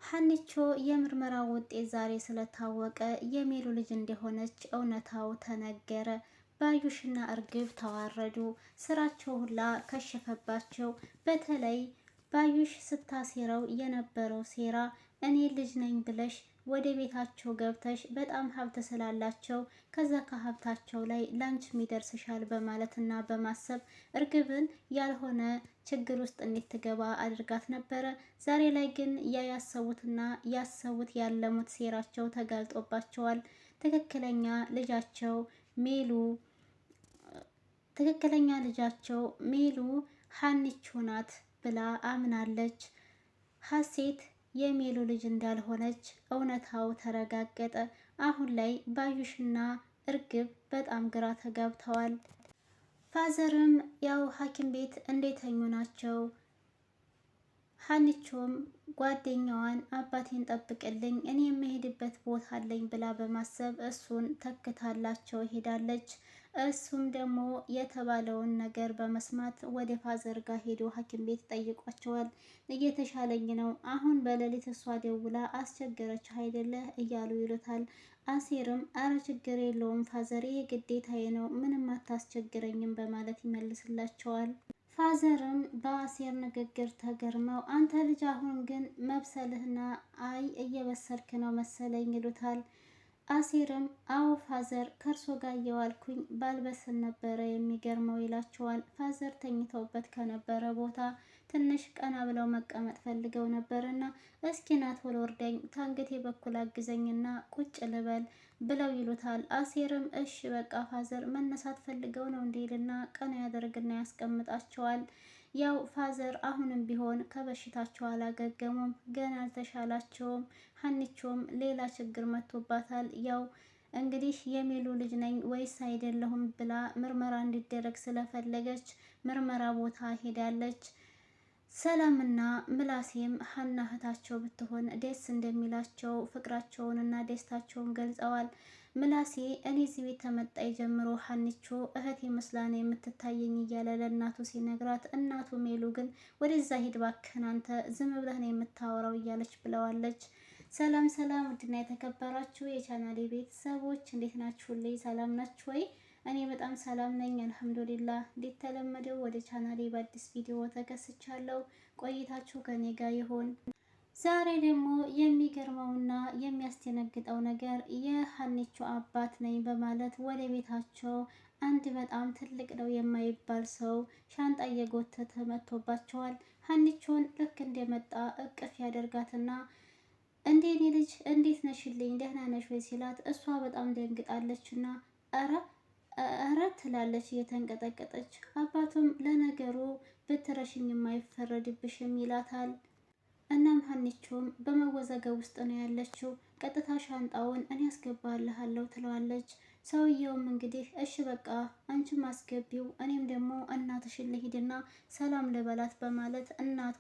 ሀኒቾ የምርመራ ውጤት ዛሬ ስለታወቀ የሚሉ ልጅ እንደሆነች እውነታው ተነገረ። ባዩሽና እርግብ ተዋረዱ። ስራቸው ሁላ ከሸፈባቸው። በተለይ ባዩሽ ስታሴረው የነበረው ሴራ እኔ ልጅ ነኝ ብለሽ ወደ ቤታቸው ገብተሽ በጣም ሀብት ስላላቸው ከዛ ከሀብታቸው ላይ ላንቺም ይደርስሻል በማለትና በማሰብ እርግብን ያልሆነ ችግር ውስጥ እንድትገባ አድርጋት ነበረ። ዛሬ ላይ ግን ያሰቡትና ያሰቡት ያለሙት ሴራቸው ተጋልጦባቸዋል። ትክክለኛ ልጃቸው ሜሉ ሀኒቾ ናት ብላ አምናለች። ሀሴት የሜሉ ልጅ እንዳልሆነች እውነታው ተረጋገጠ። አሁን ላይ ባዩሽና እርግብ በጣም ግራ ተጋብተዋል። ፋዘርም ያው ሐኪም ቤት እንደተኙ ናቸው። ሀኒቾም ጓደኛዋን አባቴን ጠብቅልኝ እኔ የምሄድበት ቦታ አለኝ ብላ በማሰብ እሱን ተክታላቸው ሄዳለች። እሱም ደግሞ የተባለውን ነገር በመስማት ወደ ፋዘር ጋር ሄዶ ሐኪም ቤት ጠይቋቸዋል። እየተሻለኝ ነው፣ አሁን በሌሊት እሷ ደውላ አስቸገረች አይደለ እያሉ ይሉታል። አሴርም አረ ችግር የለውም ፋዘር፣ ይሄ ግዴታዬ ነው፣ ምንም አታስቸግረኝም በማለት ይመልስላቸዋል። ፋዘርም በአሴር ንግግር ተገርመው አንተ ልጅ አሁን ግን መብሰልህና አይ እየበሰልክ ነው መሰለኝ ይሉታል። አሴርም አዎ ፋዘር ከእርሶ ጋር እየዋልኩኝ ባልበስል ነበረ የሚገርመው ይላቸዋል። ፋዘር ተኝተውበት ከነበረ ቦታ ትንሽ ቀና ብለው መቀመጥ ፈልገው ነበርና እስኪ ና ቶሎ ወርደኝ ታንገቴ በኩል አግዘኝና ቁጭ ልበል ብለው ይሉታል። አሴርም እሺ በቃ ፋዘር መነሳት ፈልገው ነው እንዲልና ቀና ያደርግና ያስቀምጣቸዋል። ያው ፋዘር አሁንም ቢሆን ከበሽታቸው አላገገሙም፣ ገና አልተሻላቸውም። ሀኒቾም ሌላ ችግር መጥቶባታል። ያው እንግዲህ የሚሉ ልጅ ነኝ ወይስ አይደለሁም ብላ ምርመራ እንዲደረግ ስለፈለገች ምርመራ ቦታ ሄዳለች። ሰላምና ምላሴም ሀና እህታቸው ብትሆን ደስ እንደሚላቸው ፍቅራቸውንና ደስታቸውን ገልጸዋል። ምላሴ እኔ እዚህ ቤት ተመጣይ ጀምሮ ሀኒቾ እህት መስላን የምትታየኝ እያለ ለእናቱ ሲነግራት፣ እናቱ ሜሉ ግን ወደዛ ሂድ እባክህን አንተ ዝም ብለህ ነው የምታወራው እያለች ብለዋለች። ሰላም ሰላም፣ ውድና የተከበራችሁ የቻናሌ ቤተሰቦች እንዴት ናችሁልኝ? ሰላም ናችሁ ወይ? እኔ በጣም ሰላም ነኝ አልሐምዱሊላህ። እንደተለመደው ወደ ቻናሌ በአዲስ ቪዲዮ ተከስቻለሁ። ቆይታችሁ ከኔ ጋር ይሆን። ዛሬ ደግሞ የሚገርመውና የሚያስደነግጠው ነገር የሀኒቾ አባት ነኝ በማለት ወደ ቤታቸው አንድ በጣም ትልቅ ነው የማይባል ሰው ሻንጣ እየጎተተ መጥቶባቸዋል። ሀኒቾን ልክ እንደመጣ እቅፍ ያደርጋትና እንዴ እኔ ልጅ እንዴት ነሽልኝ ደህና ነሽ ወይ ሲላት እሷ በጣም ደንግጣለችና ኧረ ትላለች እየተንቀጠቀጠች። አባቱም ለነገሩ ብትረሽኝ የማይፈረድብሽም ይላታል። እናም ሀኒቾም በመወዘገብ ውስጥ ነው ያለችው። ቀጥታ ሻንጣውን እኔ አስገባልሃለሁ ትለዋለች። ሰውየውም እንግዲህ እሺ በቃ አንቺም አስገቢው እኔም ደግሞ እናትሽን ልሂድና ሰላም ልበላት በማለት እናቷ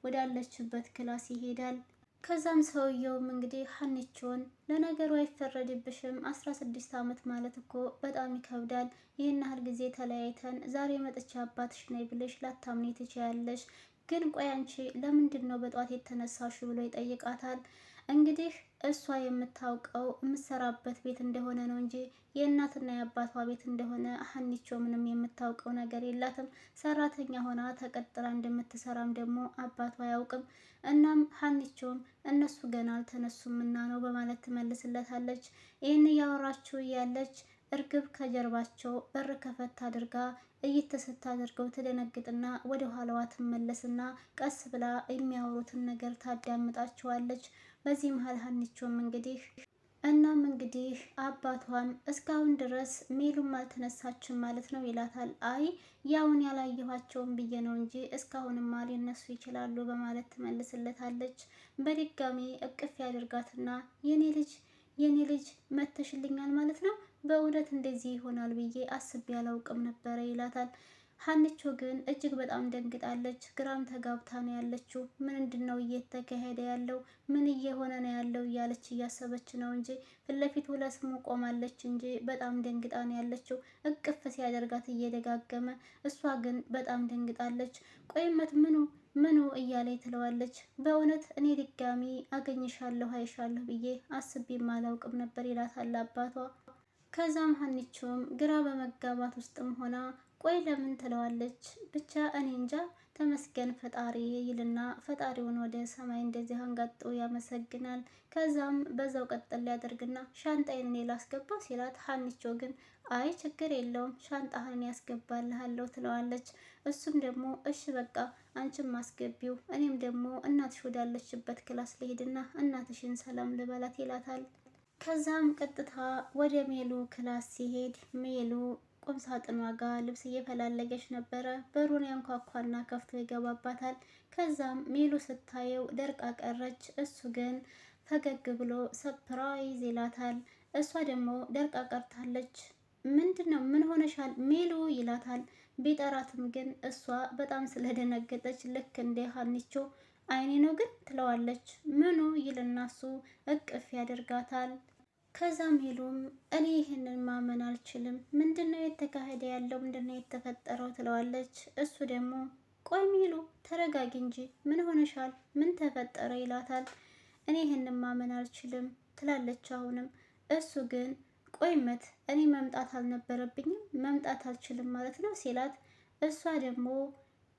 ወዳለችበት ክላስ ይሄዳል። ከዛም ሰውየውም እንግዲህ ሀኒቾን ለነገሩ አይፈረድብሽም 16 ዓመት ማለት እኮ በጣም ይከብዳል። ይህን ያህል ጊዜ ተለያይተን ዛሬ መጥቼ አባትሽ ነኝ ብለሽ ላታምኔ ትችያለሽ። ግን ቆይ አንቺ ለምንድን ነው በጧት የተነሳሹ ብሎ ይጠይቃታል። እንግዲህ እሷ የምታውቀው የምትሰራበት ቤት እንደሆነ ነው እንጂ የእናትና የአባቷ ቤት እንደሆነ ሀኒቾ ምንም የምታውቀው ነገር የላትም። ሰራተኛ ሆና ተቀጥራ እንደምትሰራም ደግሞ አባቷ አያውቅም። እናም ሀኒቾም እነሱ ገና አልተነሱምና ነው በማለት ትመልስለታለች። ይህን እያወራችው ያለች እርግብ ከጀርባቸው በር ከፈት አድርጋ ስታደርገው ትደነግጥና ወደ ኋላዋ ትመለስና ቀስ ብላ የሚያወሩትን ነገር ታዳምጣቸዋለች። በዚህ መሀል ሀኒቾም እንግዲህ አባቷም እስካሁን ድረስ ሜሉም አልተነሳችም ማለት ነው ይላታል። አይ ያውን ያላየኋቸውም ብዬ ነው እንጂ እስካሁንማ ሊነሱ ይችላሉ በማለት ትመልስለታለች። በድጋሚ እቅፍ ያደርጋትና የኔ ልጅ መተሽልኛል ማለት ነው፣ በእውነት እንደዚህ ይሆናል ብዬ አስቤ ያላውቅም ነበረ ይላታል። ሀኒቾ ግን እጅግ በጣም ደንግጣለች። ግራም ተጋብታ ነው ያለችው። ምንድን ነው እየተካሄደ ያለው? ምን እየሆነ ነው ያለው እያለች እያሰበች ነው እንጂ ፊት ለፊቱ ለስሙ ቆማለች እንጂ በጣም ደንግጣ ነው ያለችው። እቅፍ ሲያደርጋት እየደጋገመ፣ እሷ ግን በጣም ደንግጣለች። ቆይመት ምኑ እያለ ትለዋለች። በእውነት እኔ ድጋሚ አገኝሻለሁ አይሻለሁ ብዬ አስቤም አላውቅም ነበር ይላታል አባቷ። ከዛም ሀኒቾም ግራ በመጋባት ውስጥም ሆና ቆይ ለምን ትለዋለች። ብቻ እኔ እንጃ ተመስገን ፈጣሪ ይልና ፈጣሪውን ወደ ሰማይ እንደዚህ አንጋጦ ያመሰግናል። ከዛም በዛው ቀጠል ሊያደርግና ሻንጣዬን እኔ ላስገባ ሲላት፣ ሀኒቾ ግን አይ ችግር የለውም ሻንጣህን ያስገባልሃለሁ ትለዋለች። እሱም ደግሞ እሺ በቃ አንቺም አስገቢው እኔም ደግሞ እናትሽ ወዳለችበት ክላስ ልሄድና እናትሽን ሰላም ልበላት ይላታል። ከዛም ቀጥታ ወደ ሜሉ ክላስ ሲሄድ ሜሉ ቁምሳጥኗ ጋር ልብስ እየፈላለገች ነበረ። በሩን ያንኳኳና ከፍቶ ይገባባታል። ከዛም ሜሉ ስታየው ደርቃ ቀረች። እሱ ግን ፈገግ ብሎ ሰፕራይዝ ይላታል። እሷ ደግሞ ደርቃ ቀርታለች። ምንድነው ምን ሆነሻል ሜሉ ይላታል። ቢጠራትም ግን እሷ በጣም ስለደነገጠች ልክ እንደ ሀኒቾ አይኔ ነው ግን ትለዋለች። ምኑ ይልና እሱ እቅፍ ያደርጋታል። ከዛም ሄሉም እኔ ይህንን ማመን አልችልም፣ ምንድነው የተካሄደ ያለው ምንድነው የተፈጠረው ትለዋለች። እሱ ደግሞ ቆይ ሜሉ ተረጋጊ እንጂ ምን ሆነሻል ምን ተፈጠረ ይላታል። እኔ ይህንን ማመን አልችልም ትላለች አሁንም። እሱ ግን ቆይመት እኔ መምጣት አልነበረብኝም መምጣት አልችልም ማለት ነው ሲላት፣ እሷ ደግሞ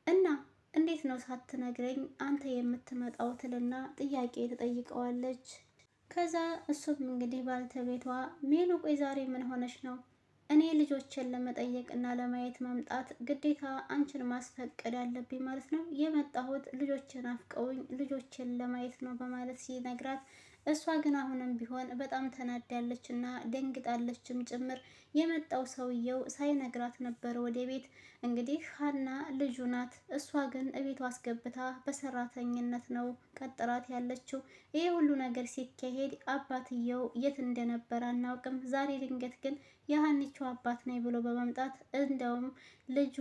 እና እንዴት ነው ሳትነግረኝ አንተ የምትመጣው ትልና ጥያቄ ትጠይቀዋለች። ከዛ እሱም እንግዲህ ባልተቤቷ ሜሉ ቆይ ዛሬ ምን ሆነች ነው? እኔ ልጆችን ለመጠየቅ እና ለማየት መምጣት ግዴታ አንቺን ማስፈቀድ አለብኝ ማለት ነው? የመጣሁት ልጆችን አፍቀውኝ ልጆችን ለማየት ነው በማለት ሲነግራት፣ እሷ ግን አሁንም ቢሆን በጣም ተናዳለች እና ደንግጣለችም ጭምር። የመጣው ሰውየው ሳይነግራት ነበር ወደ ቤት። እንግዲህ ሀና ልጁ ናት። እሷ ግን እቤቷ አስገብታ በሰራተኝነት ነው ቀጥራት ያለችው። ይህ ሁሉ ነገር ሲካሄድ አባትየው የት እንደነበረ አናውቅም። ዛሬ ድንገት ግን የሀኒቾ አባት ነኝ ብሎ በመምጣት እንደውም ልጁ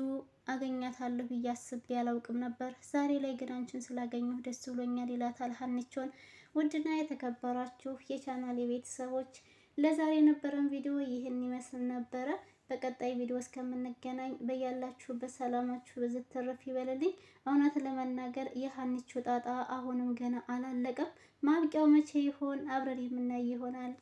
አገኛታለሁ ብዬ አስቤ አላውቅም ነበር። ዛሬ ላይ ግን አንቺን ስላገኘሁ ደስ ብሎኛል ይላታል ሀኒቾን። ውድና የተከበራችሁ የቻናል ቤተሰቦች ለዛሬ የነበረን ቪዲዮ ይህን ይመስል ነበረ። በቀጣይ ቪዲዮ እስከምንገናኝ በያላችሁበት ሰላማችሁ ብዝት ትርፍ ይበልልኝ። እውነት ለመናገር የሀኒቾ ጣጣ አሁንም ገና አላለቀም። ማብቂያው መቼ ይሆን? አብረን የምናይ ይሆናል።